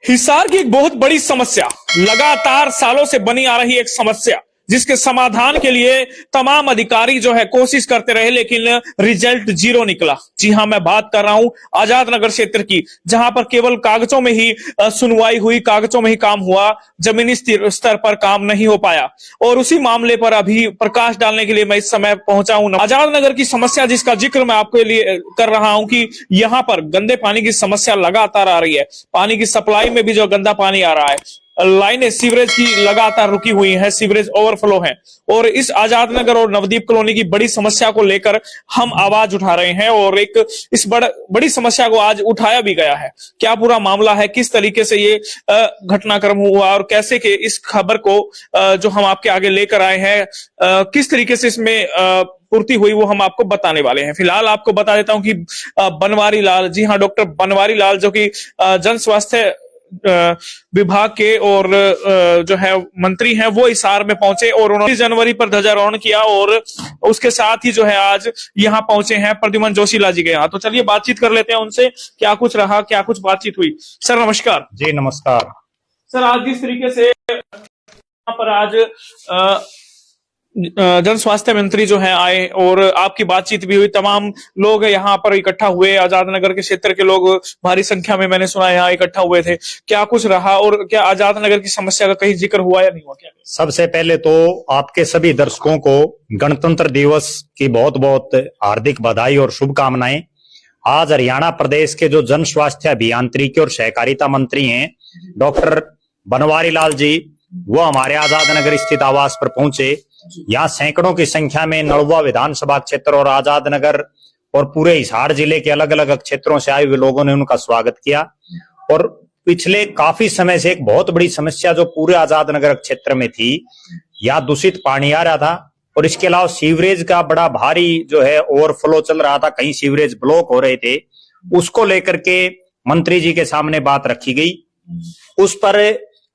हिसार की एक बहुत बड़ी समस्या, लगातार सालों से बनी आ रही एक समस्या, जिसके समाधान के लिए तमाम अधिकारी जो है कोशिश करते रहे, लेकिन रिजल्ट जीरो निकला। जी हां, मैं बात कर रहा हूं आजाद नगर क्षेत्र की, जहां पर केवल कागजों में ही सुनवाई हुई, कागजों में ही काम हुआ, जमीनी स्तर पर काम नहीं हो पाया। और उसी मामले पर अभी प्रकाश डालने के लिए मैं इस समय पहुंचा हूं आजाद नगर की समस्या, जिसका जिक्र मैं आपके लिए कर रहा हूं कि यहाँ पर गंदे पानी की समस्या लगातार आ रही है। पानी की सप्लाई में भी जो गंदा पानी आ रहा है, लाइनें सीवरेज की लगातार रुकी हुई हैं, सीवरेज ओवरफ्लो है। और इस आजाद नगर और नवदीप कॉलोनी की बड़ी समस्या को लेकर हम आवाज उठा रहे हैं, और एक इस बड़ी समस्या को आज उठाया भी गया है। क्या पूरा मामला है, किस तरीके से ये घटनाक्रम हुआ, और कैसे के इस खबर को जो हम आपके आगे लेकर आए हैं, किस तरीके से इसमें पूर्ति हुई, वो हम आपको बताने वाले हैं। फिलहाल आपको बता देता हूं कि बनवारी लाल, जी हाँ, डॉक्टर बनवारी लाल, जो कि जन स्वास्थ्य विभाग के और जो है मंत्री हैं, वो हिसार में पहुंचे और उन्होंने 30 जनवरी पर ध्वजारोहण किया, और उसके साथ ही जो है आज यहाँ पहुंचे हैं प्रद्युमन जोशीला जी के यहाँ। तो चलिए बातचीत कर लेते हैं उनसे, क्या कुछ रहा, क्या कुछ बातचीत हुई। सर नमस्कार। जी नमस्कार। सर, आज जिस तरीके से यहाँ पर आज जन स्वास्थ्य मंत्री जो है आए और आपकी बातचीत भी हुई, तमाम लोग यहाँ पर इकट्ठा हुए, आजाद नगर के क्षेत्र के लोग भारी संख्या में मैंने सुना यहाँ इकट्ठा हुए थे। क्या कुछ रहा, और क्या आजाद नगर की समस्या का कहीं जिक्र हुआ या नहीं हुआ? क्या सबसे पहले तो आपके सभी दर्शकों को गणतंत्र दिवस की बहुत बहुत हार्दिक बधाई और शुभकामनाएं। आज हरियाणा प्रदेश के जो जन स्वास्थ्य अभियांत्रिकी और सहकारिता मंत्री हैं डॉक्टर बनवारी लाल जी, वो हमारे आजाद नगर स्थित आवास पर पहुंचे। यहाँ सैकड़ों की संख्या में नलवा विधानसभा क्षेत्र और आजाद नगर और पूरे हिसार जिले के अलग अलग क्षेत्रों से आए हुए लोगों ने उनका स्वागत किया। और पिछले काफी समय से एक बहुत बड़ी समस्या जो पूरे आजाद नगर क्षेत्र में थी, यहाँ दूषित पानी आ रहा था, और इसके अलावा सीवरेज का बड़ा भारी जो है ओवरफ्लो चल रहा था, कहीं सीवरेज ब्लॉक हो रहे थे। उसको लेकर के मंत्री जी के सामने बात रखी गई। उस पर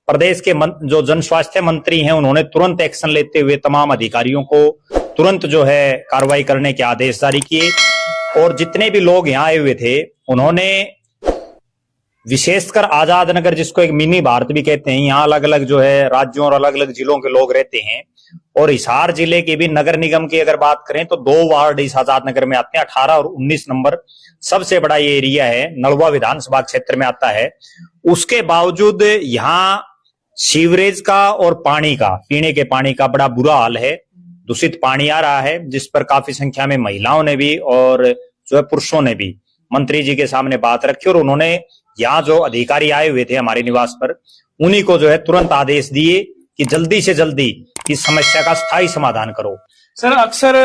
प्रदेश के जो जन स्वास्थ्य मंत्री हैं, उन्होंने तुरंत एक्शन लेते हुए तमाम अधिकारियों को तुरंत जो है कार्रवाई करने के आदेश जारी किए। और जितने भी लोग यहाँ आए हुए थे, उन्होंने विशेषकर आजाद नगर, जिसको एक मिनी भारत भी कहते हैं, यहाँ अलग अलग जो है राज्यों और अलग अलग जिलों के लोग रहते हैं। और हिसार जिले के भी नगर निगम की अगर बात करें तो 2 वार्ड इस आजाद नगर में आते हैं, 18 और 19 नंबर। सबसे बड़ा ये एरिया है, नलवा विधानसभा क्षेत्र में आता है। उसके बावजूद यहाँ सीवरेज का और पानी का, पीने के पानी का बड़ा बुरा हाल है। दूषित पानी आ रहा है, जिस पर काफी संख्या में महिलाओं ने भी और जो है पुरुषों ने भी मंत्री जी के सामने बात रखी, और उन्होंने यहाँ जो अधिकारी आए हुए थे हमारे निवास पर, उन्हीं को जो है तुरंत आदेश दिए कि जल्दी से जल्दी इस समस्या का स्थायी समाधान करो। सर, अक्सर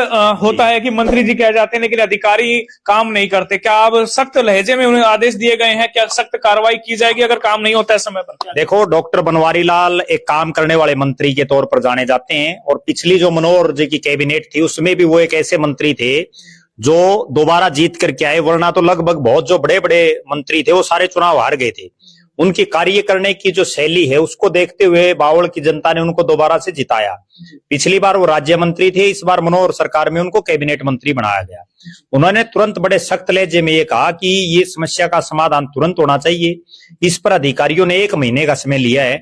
होता है कि मंत्री जी कह जाते हैं लेकिन अधिकारी काम नहीं करते। क्या अब सख्त लहजे में उन्हें आदेश दिए गए हैं? क्या सख्त कार्रवाई की जाएगी अगर काम नहीं होता है समय पर? देखो, डॉक्टर बनवारी लाल एक काम करने वाले मंत्री के तौर पर जाने जाते हैं, और पिछली जो मनोहर जी की कैबिनेट थी उसमें भी वो एक ऐसे मंत्री थे जो दोबारा जीत करके आए, वरना तो लगभग बहुत जो बड़े बड़े मंत्री थे वो सारे चुनाव हार गए थे। उनकी कार्य करने की जो शैली है उसको देखते हुए बावड़ की जनता ने उनको दोबारा से जिताया। पिछली बार वो राज्य मंत्री थे, इस बार मनोहर सरकार में उनको कैबिनेट मंत्री बनाया गया। उन्होंने तुरंत बड़े सख्त लहजे में ये कहा कि ये समस्या का समाधान तुरंत होना चाहिए। इस पर अधिकारियों ने 1 महीने का समय लिया है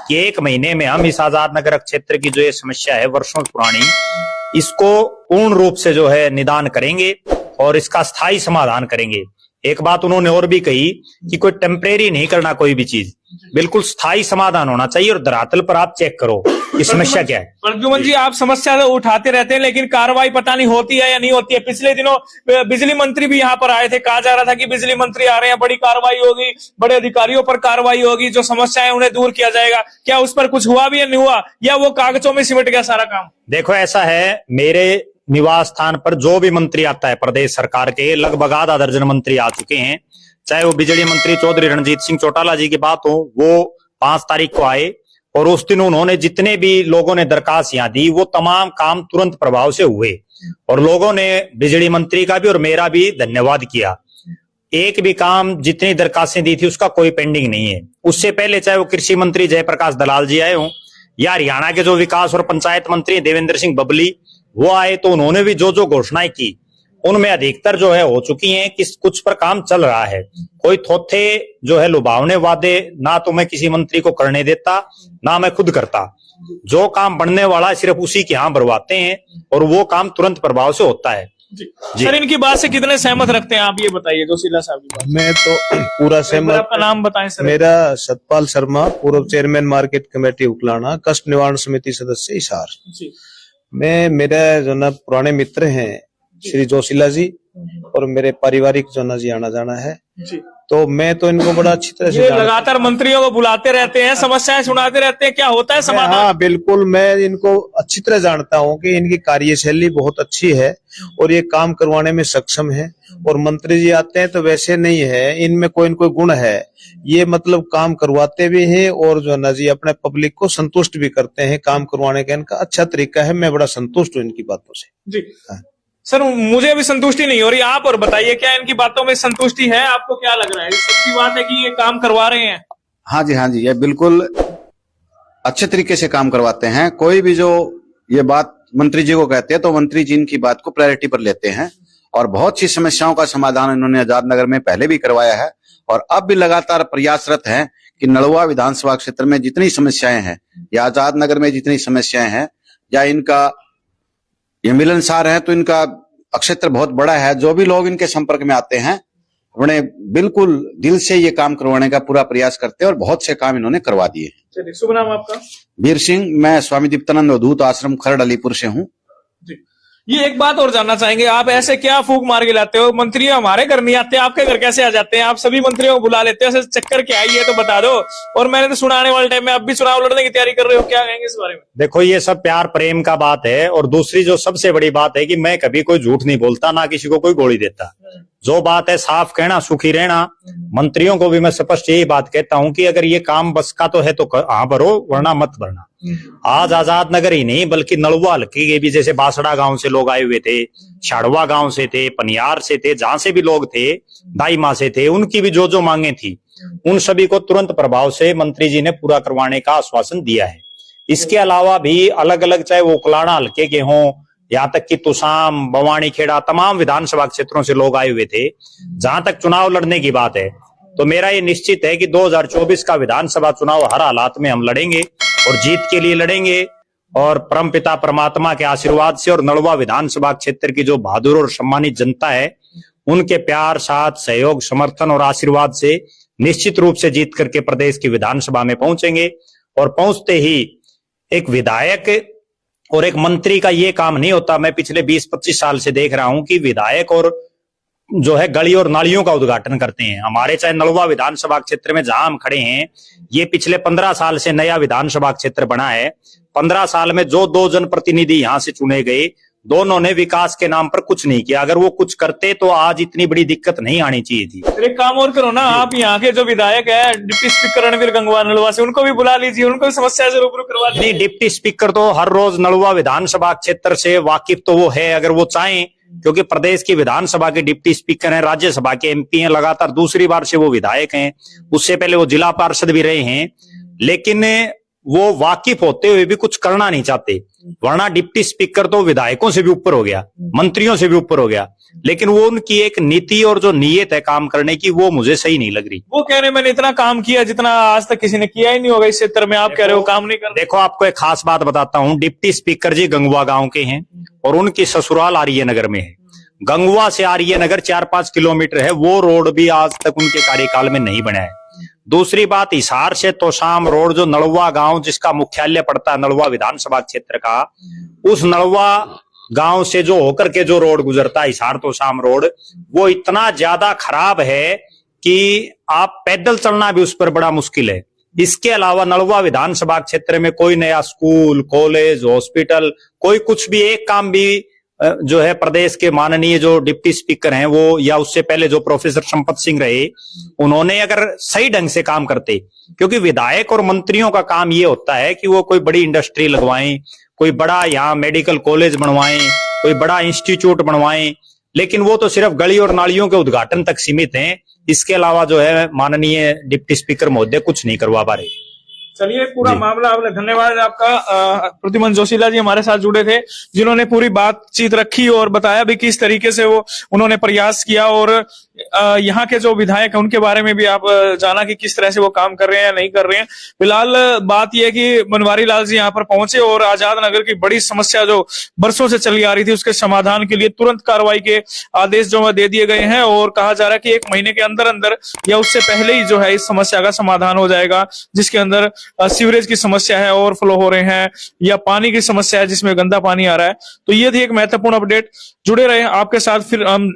कि 1 महीने में हम इस आजाद नगर क्षेत्र की जो ये समस्या है वर्षों पुरानी, इसको पूर्ण रूप से जो है निदान करेंगे और इसका स्थायी समाधान करेंगे। एक बात उन्होंने और भी कही कि कोई टेम्परेरी नहीं करना, कोई भी चीज बिल्कुल स्थायी समाधान होना चाहिए, और धरातल पर आप चेक करो कि समस्या क्या है। प्रद्युमन जी, आप समस्या तो उठाते रहते हैं लेकिन कार्रवाई पता नहीं होती है या नहीं होती है। पिछले दिनों बिजली मंत्री भी यहाँ पर आए थे, कहा जा रहा था कि बिजली मंत्री आ रहे हैं, बड़ी कार्रवाई होगी, बड़े अधिकारियों पर कार्रवाई होगी, जो समस्याएं उन्हें दूर किया जाएगा। क्या उस पर कुछ हुआ भी या नहीं हुआ, या वो कागजों में सिमट गया सारा काम? देखो, ऐसा है, मेरे निवास स्थान पर जो भी मंत्री आता है प्रदेश सरकार के, लगभग आधा दर्जन मंत्री आ चुके हैं। चाहे वो बिजली मंत्री चौधरी रणजीत सिंह चौटाला जी की बात हो, वो 5 तारीख को आए, और उस दिन उन्होंने जितने भी लोगों ने दरखास्त यहाँ दी वो तमाम काम तुरंत प्रभाव से हुए, और लोगों ने बिजली मंत्री का भी और मेरा भी धन्यवाद किया। एक भी काम, जितनी दरखास्तें दी थी उसका कोई पेंडिंग नहीं है। उससे पहले चाहे वो कृषि मंत्री जयप्रकाश दलाल जी आए हों, या हरियाणा के जो विकास और पंचायत मंत्री देवेंद्र सिंह बबली वो आए, तो उन्होंने भी जो जो घोषणाएं की उनमें अधिकतर जो है हो चुकी हैं कि कुछ पर काम चल रहा है। कोई थोथे जो है लुभावने वादे ना तो मैं किसी मंत्री को करने देता ना मैं खुद करता। जो काम बनने वाला है सिर्फ उसी के यहाँ भरवाते हैं और वो काम तुरंत प्रभाव से होता है। जी। सर, इनकी बात से कितने सहमत रखते हैं आप, ये बताइए जोशीला साहब की बात। मैं तो पूरा सहमत। आपका नाम बताएं सर। मेरा सतपाल शर्मा, पूर्व चेयरमैन मार्केट कमेटी उकलाना, कष्ट निवारण समिति सदस्य हिसार। जी। मेरा जो ना पुराने मित्र हैं श्री जोशीला जी और मेरे पारिवारिक जो ना जी आना जाना है जी। तो मैं तो इनको बड़ा अच्छी तरह से लगातार मंत्रियों को बुलाते रहते हैं, समस्याएं सुनाते रहते हैं, क्या होता है समाधान? हाँ बिल्कुल, मैं इनको अच्छी तरह जानता हूँ कि इनकी कार्यशैली बहुत अच्छी है और ये काम करवाने में सक्षम है। और मंत्री जी आते हैं तो वैसे नहीं है, इनमें कोई न कोई गुण है। ये मतलब काम करवाते भी हैं और जो ना जी अपने पब्लिक को संतुष्ट भी करते हैं। काम करवाने का इनका अच्छा तरीका है, मैं बड़ा संतुष्ट हूँ इनकी बातों से। जी सर, मुझे अभी संतुष्टि नहीं हो रही, आप और बताइए क्या इनकी बातों में संतुष्टि है? आपको क्या लग रहा है? सच्ची बात है कि ये काम करवा रहे हैं? हाँ जी, ये बिल्कुल अच्छे तरीके से काम करवाते हैं। कोई भी जो ये बात मंत्री जी को कहते हैं तो मंत्री जी इनकी बात को प्रायोरिटी पर लेते हैं और बहुत सी समस्याओं का समाधान इन्होंने आजाद नगर में पहले भी करवाया है और अब भी लगातार प्रयासरत हैं कि नलवा विधानसभा क्षेत्र में जितनी समस्याएं हैं या आजाद नगर में जितनी समस्याएं हैं या इनका ये मिलनसार है तो इनका क्षेत्र बहुत बड़ा है। जो भी लोग इनके संपर्क में आते हैं उन्हें बिल्कुल दिल से ये काम करवाने का पूरा प्रयास करते हैं और बहुत से काम इन्होंने करवा दिए। चलिए, शुभ नाम आपका? वीर सिंह, मैं स्वामी दीप्तानंद अवधूत आश्रम खरड़ अलीपुर से हूँ। ये एक बात और जानना चाहेंगे, आप ऐसे क्या फूक मार के लाते हो? मंत्री हमारे घर नहीं आते, आपके घर कैसे आ जाते हैं? आप सभी मंत्रियों को बुला लेते हो, ऐसे चक्कर क्या आई है तो बता दो। और मैंने तो सुनाने वाले टाइम में अब भी चुनाव लड़ने की तैयारी कर रहे हो, क्या कहेंगे इस बारे में? देखो, ये सब प्यार प्रेम का बात है और दूसरी जो सबसे बड़ी बात है कि मैं कभी कोई झूठ नहीं बोलता, ना किसी को कोई गोली देता। जो बात है साफ कहना, सुखी रहना। मंत्रियों को भी मैं स्पष्ट यही बात कहता हूं कि अगर ये काम बस का तो है तो हाँ भरो, वरना मत भरना। आज आजाद नगर ही नहीं बल्कि नलवा हल्के के भी, जैसे बासड़ा गांव से लोग आए हुए थे, छाड़वा गांव से थे, पनियार से थे, जहां से भी लोग थे, दाईमा से थे, उनकी भी जो मांगे थी उन सभी को तुरंत प्रभाव से मंत्री जी ने पूरा करवाने का आश्वासन दिया है। इसके अलावा भी अलग अलग, चाहे वो उकलाना हल्के के हों, यहाँ तक कि तुसाम, बवानी खेड़ा, तमाम विधानसभा क्षेत्रों से लोग आए हुए थे। जहां तक चुनाव लड़ने की बात है तो मेरा ये निश्चित है कि 2024 का विधानसभा चुनाव हर हालात में हम लड़ेंगे और जीत के लिए लड़ेंगे। और परमपिता परमात्मा के आशीर्वाद से और नलवा विधानसभा क्षेत्र की जो बहादुर और सम्मानित जनता है, उनके प्यार, साथ, सहयोग, समर्थन और आशीर्वाद से निश्चित रूप से जीत करके प्रदेश की विधानसभा में पहुंचेंगे। और पहुंचते ही एक विधायक और एक मंत्री का ये काम नहीं होता। मैं पिछले 20-25 साल से देख रहा हूं कि विधायक और जो है गली और नालियों का उद्घाटन करते हैं। हमारे चाहे नलवा विधानसभा क्षेत्र में जहां हम खड़े हैं, ये पिछले 15 साल से नया विधानसभा क्षेत्र बना है। 15 साल में जो 2 जनप्रतिनिधि यहां से चुने गए, दोनों ने विकास के नाम पर कुछ नहीं किया। अगर वो कुछ करते तो आज इतनी बड़ी दिक्कत नहीं आनी चाहिए थी। एक काम और करो ना, आप यहाँ के जो विधायक है डिप्टी स्पीकर रणवीर गंगवा नलवा से, उनको भी बुला लीजिए, उनको भी समस्या से रूबरू करवा लीजिए। नहीं, डिप्टी स्पीकर तो हर रोज नलवा विधानसभा क्षेत्र से वाकिफ तो वो है, अगर वो चाहें, क्योंकि प्रदेश की विधानसभा के डिप्टी स्पीकर हैं, राज्यसभा के एमपी हैं, लगातार दूसरी बार से वो विधायक हैं, उससे पहले वो जिला पार्षद भी रहे हैं। लेकिन वो वाकिफ होते हुए भी कुछ करना नहीं चाहते, वरना डिप्टी स्पीकर तो विधायकों से भी ऊपर हो गया, मंत्रियों से भी ऊपर हो गया। लेकिन वो उनकी एक नीति और जो नीयत है काम करने की, वो मुझे सही नहीं लग रही। वो कह रहे मैंने इतना काम किया जितना आज तक किसी ने किया ही नहीं होगा इस क्षेत्र में, आप कह रहे हो काम नहीं कर। देखो, आपको एक खास बात बताता हूँ, डिप्टी स्पीकर जी गंगवा गांव के हैं और उनकी ससुराल आर्य नगर में है। गंगवा से आर्य नगर 4-5 किलोमीटर है, वो रोड भी आज तक उनके कार्यकाल में नहीं बना है। दूसरी बात, हिसार से तोशाम रोड, जो नलवा गांव जिसका मुख्यालय पड़ता है नलवा विधानसभा क्षेत्र का, उस नलवा गांव से जो होकर के जो रोड गुजरता है हिसार तोशाम रोड, वो इतना ज्यादा खराब है कि आप पैदल चलना भी उस पर बड़ा मुश्किल है। इसके अलावा नलवा विधानसभा क्षेत्र में कोई नया स्कूल, कॉलेज, हॉस्पिटल, कोई कुछ भी एक काम भी जो है प्रदेश के माननीय जो डिप्टी स्पीकर हैं वो, या उससे पहले जो प्रोफेसर संपत सिंह रहे, उन्होंने अगर सही ढंग से काम करते, क्योंकि विधायक और मंत्रियों का काम ये होता है कि वो कोई बड़ी इंडस्ट्री लगवाएं, कोई बड़ा यहाँ मेडिकल कॉलेज बनवाएं, कोई बड़ा इंस्टीट्यूट बनवाएं, लेकिन वो तो सिर्फ गली और नालियों के उद्घाटन तक सीमित हैं। इसके अलावा जो है माननीय डिप्टी स्पीकर महोदय कुछ नहीं करवा पा रहे। चलिए पूरा मामला आपने, धन्यवाद आपका। प्रद्युमन जोशीला जी हमारे साथ जुड़े थे, जिन्होंने पूरी बातचीत रखी और बताया भी किस तरीके से वो उन्होंने प्रयास किया, और यहाँ के जो विधायक हैं उनके बारे में भी आप जाना कि किस तरह से वो काम कर रहे हैं या नहीं कर रहे हैं। फिलहाल बात यह है कि बनवारी लाल जी यहाँ पर पहुंचे और आजाद नगर की बड़ी समस्या जो बरसों से चली आ रही थी उसके समाधान के लिए तुरंत कार्रवाई के आदेश जो है दे दिए गए हैं, और कहा जा रहा है कि 1 महीने के अंदर अंदर या उससे पहले ही जो है इस समस्या का समाधान हो जाएगा, जिसके अंदर सीवरेज की समस्या है, ओवरफ्लो हो रहे हैं, या पानी की समस्या है जिसमें गंदा पानी आ रहा है। तो ये थी एक महत्वपूर्ण अपडेट। जुड़े रहे आपके साथ, फिर हम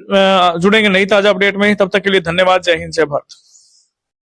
जुड़ेंगे नई ताजा अपडेट में। तब तक के लिए धन्यवाद। जय हिंद, जय भारत।